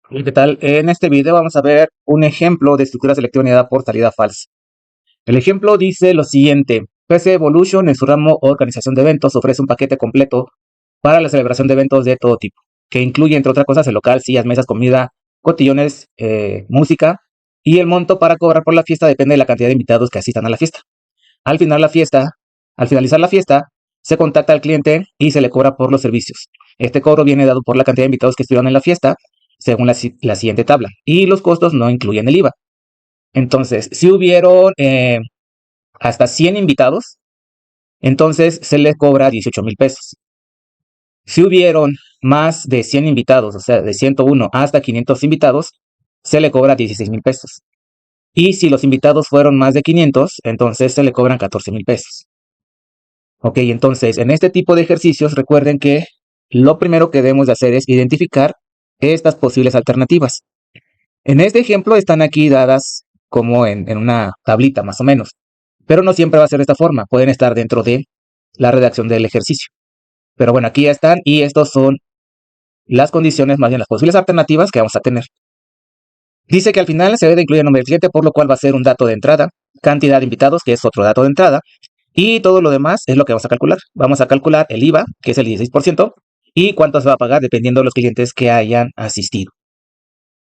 ¿Qué tal? En este video vamos a ver un ejemplo de estructura selectiva unida por salida falsa. El ejemplo dice lo siguiente: PC Evolution en su ramo organización de eventos ofrece un paquete completo para la celebración de eventos de todo tipo, que incluye entre otras cosas el local, sillas, mesas, comida, cotillones, música, y el monto para cobrar por la fiesta depende de la cantidad de invitados que asistan a la fiesta. Al finalizar la fiesta, se contacta al cliente y se le cobra por los servicios. Este cobro viene dado por la cantidad de invitados que estuvieron en la fiesta, según la siguiente tabla, y los costos no incluyen el IVA. Entonces, si hubieron hasta 100 invitados, entonces se les cobra 18,000 pesos. Si hubieron más de 100 invitados, o sea, de 101 hasta 500 invitados, se le cobra 16,000 pesos. Y si los invitados fueron más de 500, entonces se le cobran 14,000 pesos. Ok, entonces en este tipo de ejercicios recuerden que lo primero que debemos de hacer es identificar estas posibles alternativas. En este ejemplo están aquí dadas como en una tablita más o menos, pero no siempre va a ser de esta forma, pueden estar dentro de la redacción del ejercicio. Pero bueno, aquí ya están y estos son las condiciones, más bien las posibles alternativas que vamos a tener. Dice que al final se debe de incluir el nombre del cliente, por lo cual va a ser un dato de entrada, cantidad de invitados, que es otro dato de entrada, y todo lo demás es lo que vamos a calcular. Vamos a calcular el IVA, que es el 16%, y cuánto se va a pagar dependiendo de los clientes que hayan asistido.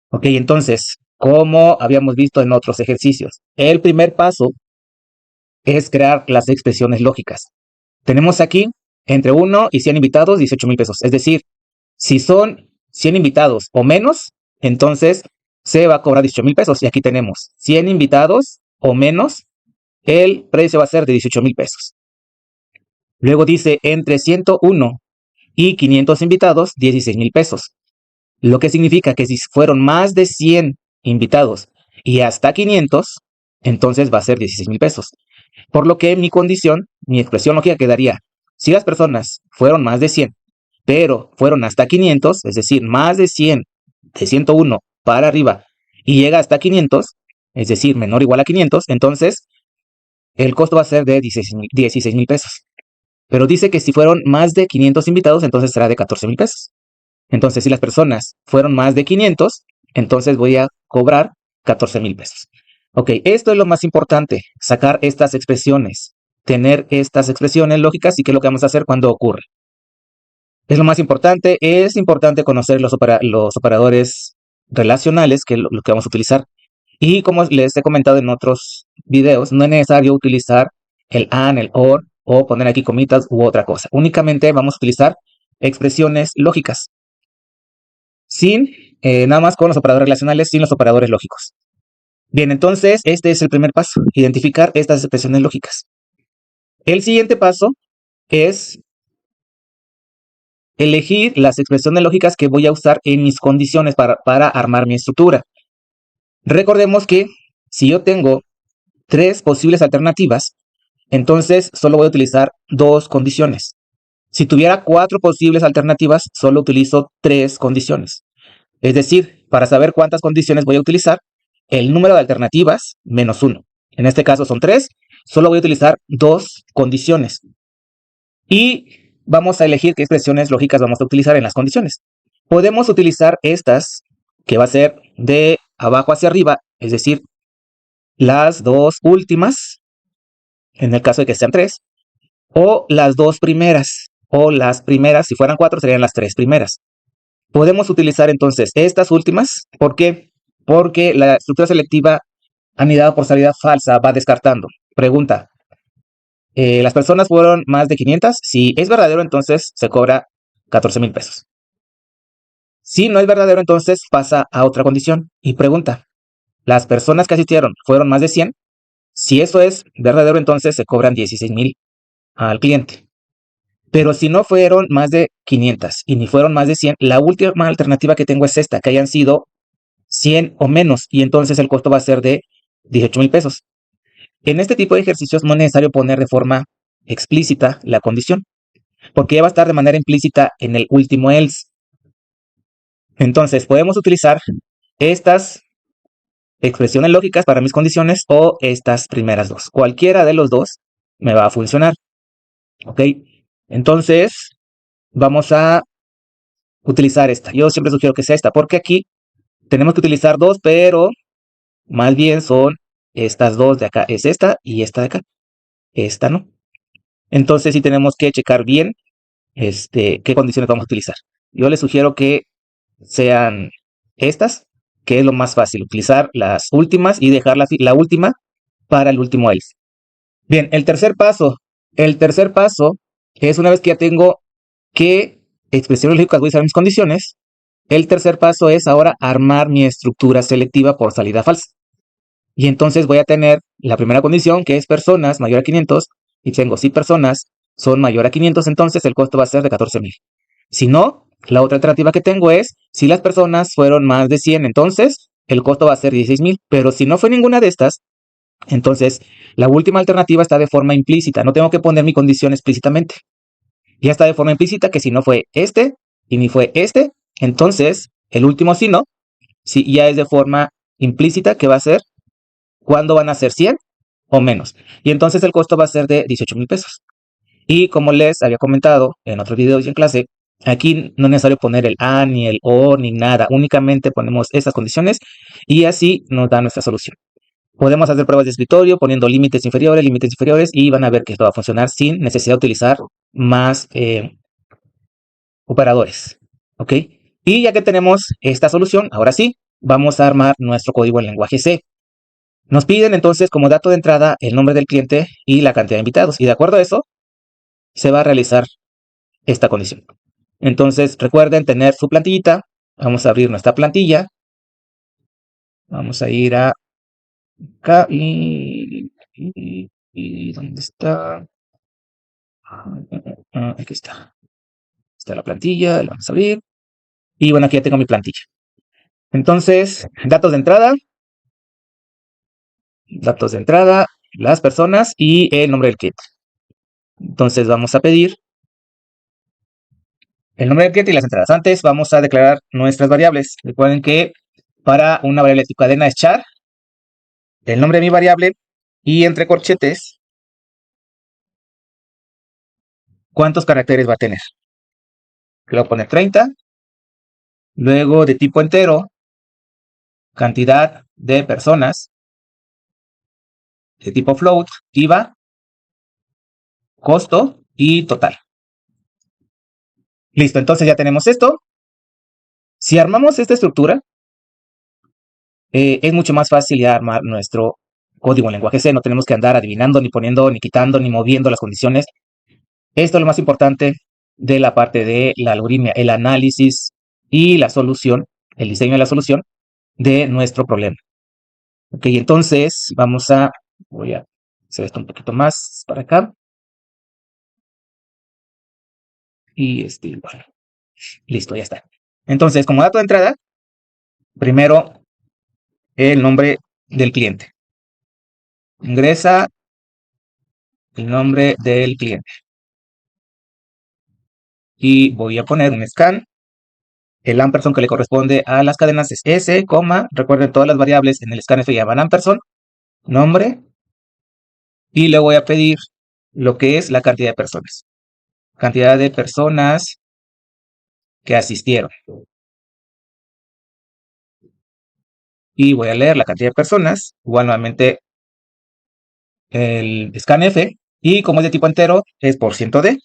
Ok, entonces, como habíamos visto en otros ejercicios, el primer paso es crear las expresiones lógicas. Tenemos aquí entre 1 y 100 invitados, 18,000 pesos. Es decir, si son 100 invitados o menos, entonces se va a cobrar 18,000 pesos. Y aquí tenemos 100 invitados o menos, el precio va a ser de 18,000 pesos. Luego dice entre 101 y 500 invitados, 16,000 pesos. Lo que significa que si fueron más de 100 invitados y hasta 500, entonces va a ser 16,000 pesos. Por lo que mi condición, mi expresión lógica quedaría: si las personas fueron más de 100, pero fueron hasta 500, es decir, más de 100 de 101 para arriba y llega hasta 500, es decir, menor o igual a 500, entonces el costo va a ser de 16,000 pesos. Pero dice que si fueron más de 500 invitados, entonces será de 14,000 pesos. Entonces, si las personas fueron más de 500, entonces voy a cobrar 14,000 pesos. Ok, esto es lo más importante, sacar estas expresiones, tener estas expresiones lógicas y qué es lo que vamos a hacer cuando ocurre. Es lo más importante, es importante conocer los operadores relacionales, que es lo que vamos a utilizar. Y como les he comentado en otros videos, no es necesario utilizar el AND, el OR o poner aquí comitas u otra cosa. Únicamente vamos a utilizar expresiones lógicas, sin nada más con los operadores relacionales, sin los operadores lógicos. Bien, entonces este es el primer paso, identificar estas expresiones lógicas. El siguiente paso es elegir las expresiones lógicas que voy a usar en mis condiciones para armar mi estructura. Recordemos que si yo tengo 3 posibles alternativas, entonces solo voy a utilizar 2 condiciones. Si tuviera 4 posibles alternativas, solo utilizo 3 condiciones. Es decir, para saber cuántas condiciones voy a utilizar, el número de alternativas menos 1. En este caso son 3, solo voy a utilizar 2 condiciones. Y vamos a elegir qué expresiones lógicas vamos a utilizar en las condiciones. Podemos utilizar estas, que va a ser de abajo hacia arriba, es decir, las 2 últimas, en el caso de que sean 3, o las 2 primeras, o las primeras, si fueran 4, serían las 3 primeras. Podemos utilizar entonces estas últimas. ¿Por qué? Porque la estructura selectiva anidada por salida falsa va descartando. Pregunta: ¿las personas fueron más de 500? Si es verdadero, entonces se cobra 14,000 pesos. Si no es verdadero, entonces pasa a otra condición y pregunta: ¿las personas que asistieron fueron más de 100? Si eso es verdadero, entonces se cobran 16,000 al cliente. Pero si no fueron más de 500 y ni fueron más de 100, la última alternativa que tengo es esta, que hayan sido 100 o menos, y entonces el costo va a ser de 18,000 pesos. En este tipo de ejercicios no es necesario poner de forma explícita la condición, porque ya va a estar de manera implícita en el último else. Entonces podemos utilizar estas expresiones lógicas para mis condiciones o estas primeras dos. Cualquiera de los dos me va a funcionar. Ok, entonces vamos a utilizar esta. Yo siempre sugiero que sea esta, porque aquí Tenemos que utilizar dos, pero más bien son estas dos de acá. Es esta y esta de acá. Esta no. Entonces sí tenemos que checar bien qué condiciones vamos a utilizar. Yo les sugiero que sean estas, que es lo más fácil, utilizar las últimas y dejar la última para el último elf. Bien, el tercer paso es una vez que ya tengo qué expresiones lógicas voy a usar en mis condiciones, el tercer paso es ahora armar mi estructura selectiva por salida falsa. Y entonces voy a tener la primera condición, que es personas mayor a 500, y tengo si personas son mayor a 500, entonces el costo va a ser de 14,000. Si no, la otra alternativa que tengo es, si las personas fueron más de 100, entonces el costo va a ser 16,000. Pero si no fue ninguna de estas, entonces la última alternativa está de forma implícita. No tengo que poner mi condición explícitamente. Ya está de forma implícita que si no fue este y ni fue este, entonces el último si no, si ya es de forma implícita que va a ser cuando van a ser 100 o menos. Y entonces el costo va a ser de 18,000 pesos. Y como les había comentado en otros videos y en clase, aquí no es necesario poner el a, ni el o, ni nada. Únicamente ponemos esas condiciones y así nos da nuestra solución. Podemos hacer pruebas de escritorio poniendo límites inferiores y van a ver que esto va a funcionar sin necesidad de utilizar más operadores. ¿Ok? Y ya que tenemos esta solución, ahora sí, vamos a armar nuestro código en lenguaje C. Nos piden entonces como dato de entrada el nombre del cliente y la cantidad de invitados. Y de acuerdo a eso, se va a realizar esta condición. Entonces, recuerden tener su plantillita. Vamos a abrir nuestra plantilla. Vamos a ir a acá y ¿dónde está? Aquí está. Está la plantilla, la vamos a abrir. Y bueno, aquí ya tengo mi plantilla. Entonces, datos de entrada, las personas y el nombre del cliente. Entonces vamos a pedir el nombre del cliente y las entradas. Antes vamos a declarar nuestras variables. Recuerden que para una variable de tipo cadena es char, el nombre de mi variable y entre corchetes, ¿cuántos caracteres va a tener? Le voy a poner 30. Luego de tipo entero, cantidad de personas. De tipo float, IVA, costo y total. Listo, entonces ya tenemos esto. Si armamos esta estructura, es mucho más fácil ya armar nuestro código en lenguaje C. No tenemos que andar adivinando, ni poniendo, ni quitando, ni moviendo las condiciones. Esto es lo más importante de la parte de la algoritmia, el análisis y la solución, el diseño de la solución de nuestro problema. Ok, entonces voy a hacer esto un poquito más para acá. Y bueno, listo, ya está. Entonces, como dato de entrada, primero el nombre del cliente. Ingresa el nombre del cliente. Y voy a poner un scan. El ampersand que le corresponde a las cadenas es S, recuerden todas las variables en el scanf se llaman ampersand, nombre, y le voy a pedir lo que es la cantidad de personas. Cantidad de personas que asistieron. Y voy a leer la cantidad de personas, igual nuevamente el scanf, y como es de tipo entero, es %d,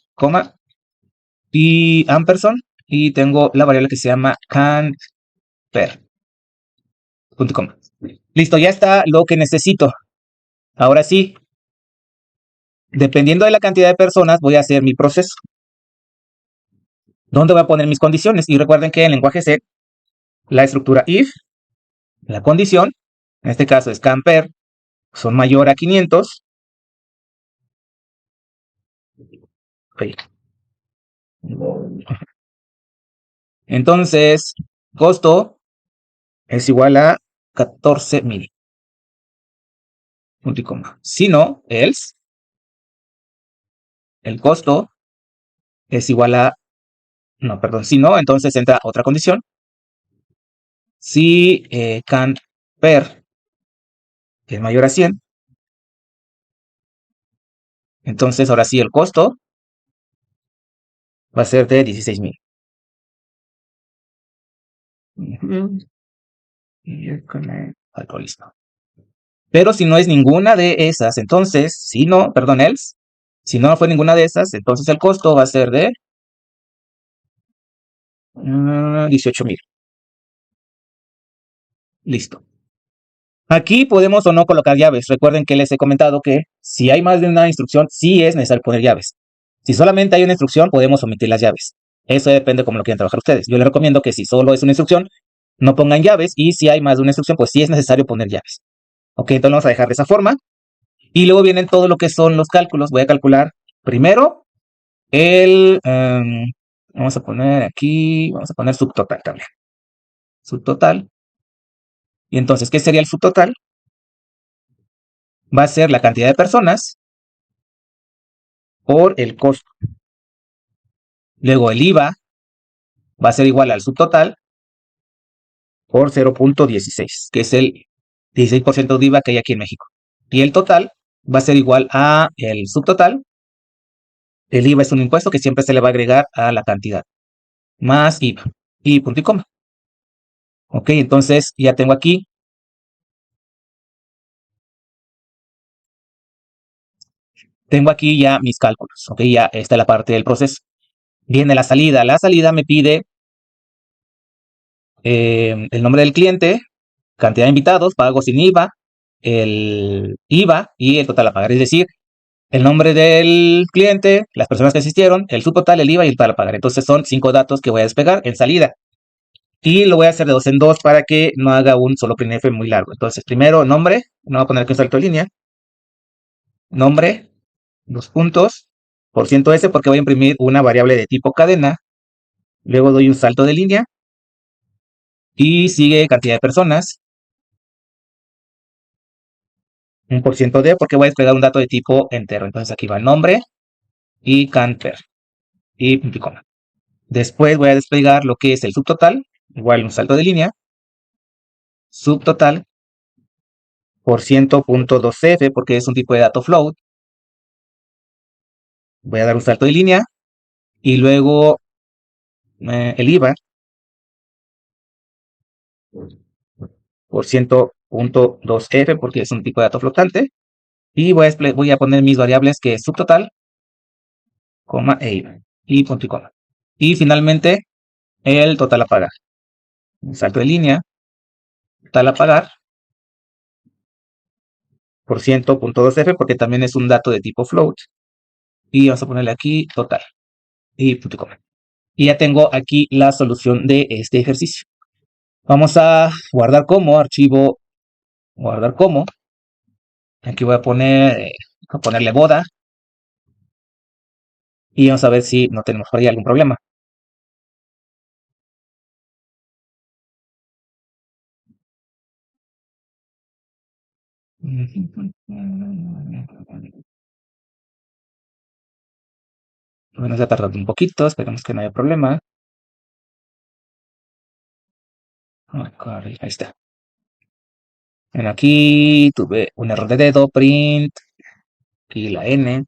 y ampersand, y tengo la variable que se llama canper. Punto com. Listo, ya está lo que necesito. Ahora sí, dependiendo de la cantidad de personas, voy a hacer mi proceso. ¿Dónde voy a poner mis condiciones? Y recuerden que en lenguaje C, la estructura if, la condición, en este caso es canper, son mayor a 500. Okay. Entonces, costo es igual a 14,000. Punto y coma. Si no, else, el costo es igual a, no, perdón, si no, entonces entra otra condición. Si canper es mayor a 100, entonces ahora sí el costo va a ser de 16,000. Alcoholismo. Pero si no es ninguna de esas, entonces, si no, perdón, else, si no fue ninguna de esas, entonces el costo va a ser de 18,000. Listo. Aquí podemos o no colocar llaves. Recuerden que les he comentado que si hay más de una instrucción, sí es necesario poner llaves. Si solamente hay una instrucción, podemos omitir las llaves. Eso depende cómo lo quieran trabajar ustedes. Yo les recomiendo que si solo es una instrucción, no pongan llaves, y si hay más de una instrucción, pues sí es necesario poner llaves. Ok, entonces vamos a dejar de esa forma. Y luego vienen todo lo que son los cálculos. Voy a calcular primero vamos a poner aquí, vamos a poner subtotal también. Subtotal. Y entonces, ¿qué sería el subtotal? Va a ser la cantidad de personas por el costo. Luego el IVA va a ser igual al subtotal por 0.16, que es el 16% de IVA que hay aquí en México. Y el total va a ser igual a el subtotal. El IVA es un impuesto que siempre se le va a agregar a la cantidad, más IVA, y punto y coma. Ok, entonces ya tengo aquí ya mis cálculos. Ok, ya está la parte del proceso. Viene la salida. La salida me pide el nombre del cliente, cantidad de invitados, pago sin IVA, el IVA y el total a pagar. Es decir, el nombre del cliente, las personas que asistieron, el subtotal, el IVA y el total a pagar. Entonces son 5 datos que voy a despegar en salida. Y lo voy a hacer de 2 en 2 para que no haga un solo printf muy largo. Entonces, primero nombre, no voy a poner aquí un salto de línea. Nombre, 2 puntos, %s porque voy a imprimir una variable de tipo cadena. Luego doy un salto de línea y sigue cantidad de personas. Un %d porque voy a despegar un dato de tipo entero. Entonces aquí va el nombre y canter y punto y coma. Después voy a desplegar lo que es el subtotal, igual un salto de línea, subtotal por %.2f porque es un tipo de dato float. Voy a dar un salto de línea y luego el IVA por %.2f porque es un tipo de dato flotante. Y voy a poner mis variables que es subtotal, coma e IVA y punto y coma. Y finalmente el total a pagar. Un salto de línea, total a pagar por %.2f porque también es un dato de tipo float. Y vamos a ponerle aquí total y punto y coma. Y ya tengo aquí la solución de este ejercicio. Vamos a guardar como archivo, guardar como. Aquí voy a ponerle boda. Y vamos a ver si no tenemos por ahí algún problema. Bueno, se ha tardado un poquito, esperemos que no haya problema. Ahí está. Bueno, aquí tuve un error de dedo, print, aquí la N.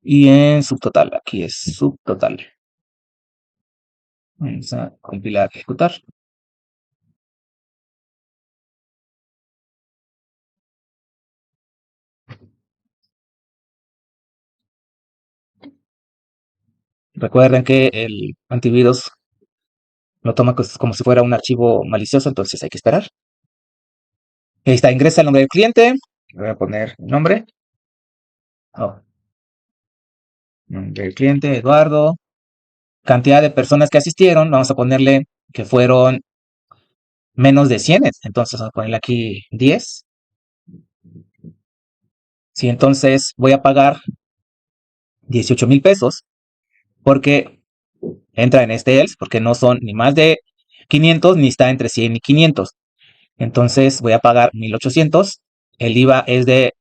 Y en subtotal, aquí es subtotal. Vamos a compilar, ejecutar. Recuerden que el antivirus lo toma como si fuera un archivo malicioso, entonces hay que esperar. Ahí está, ingresa el nombre del cliente. Voy a poner el nombre. Oh, nombre del cliente, Eduardo. Cantidad de personas que asistieron. Vamos a ponerle que fueron menos de 100. Entonces vamos a ponerle aquí 10. Sí, entonces voy a pagar 18,000 pesos porque entra en este else, porque no son ni más de 500 ni está entre 100 y 500. Entonces voy a pagar 1,800. El IVA es de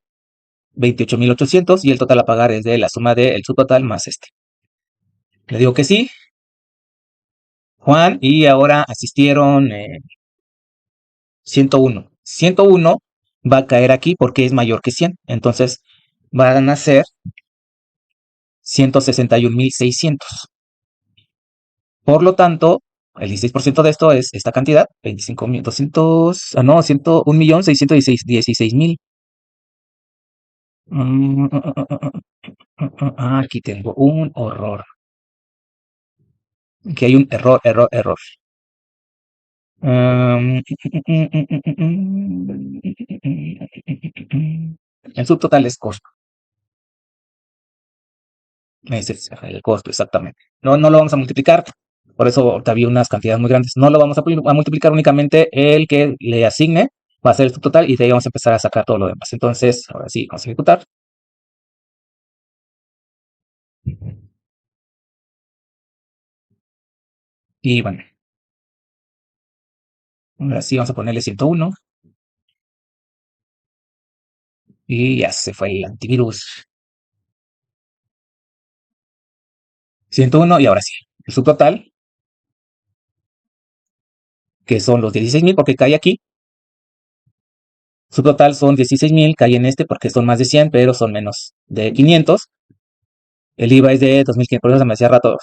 28,800 y el total a pagar es de la suma del subtotal más este. Le digo que sí, Juan, y ahora asistieron 101. 101 va a caer aquí porque es mayor que 100. Entonces van a ser 161,600. Por lo tanto, El 16% de esto es esta cantidad, 25.200, no, 1.616.000. Aquí tengo un error. Aquí hay un error. El subtotal es costo. Es el costo, exactamente. No lo vamos a multiplicar. Por eso ahorita había unas cantidades muy grandes. No lo vamos a multiplicar únicamente el que le asigne. Va a ser el subtotal y de ahí vamos a empezar a sacar todo lo demás. Entonces, ahora sí, vamos a ejecutar. Y bueno, ahora sí vamos a ponerle 101. Y ya se fue el antivirus. 101 y ahora sí. El subtotal, que son los 16.000 porque cae aquí. Subtotal son 16.000, cae en este porque son más de 100, pero son menos de 500. El IVA es de 2.500, por eso se me hacía raro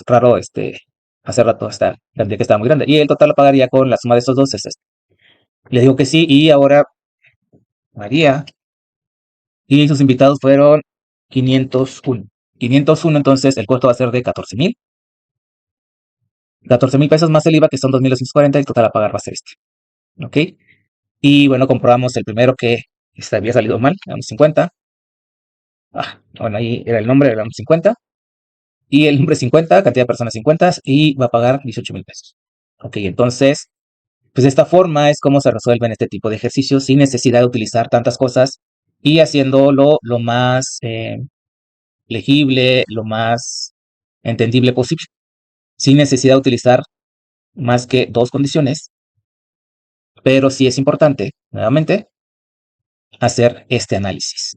hace rato esta cantidad que estaba muy grande. Y el total lo pagaría con la suma de estos dos, es este. Le digo que sí y ahora María y sus invitados fueron 501. 501, entonces el costo va a ser de 14.000. 14.000 pesos más el IVA, que son 2.240, y el total a pagar va a ser este. ¿Ok? Y bueno, comprobamos el primero que había salido mal, éramos 50. Bueno, ahí era el nombre, éramos 50. Y el nombre 50, cantidad de personas 50, y va a pagar 18.000 pesos. Ok, entonces, pues de esta forma es como se resuelven este tipo de ejercicios sin necesidad de utilizar tantas cosas y haciéndolo lo más legible, lo más entendible posible, sin necesidad de utilizar más que dos condiciones, pero sí es importante, nuevamente, hacer este análisis.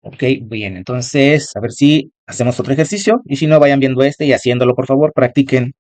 Ok, bien, entonces, a ver si hacemos otro ejercicio y si no, vayan viendo este y haciéndolo, por favor, practiquen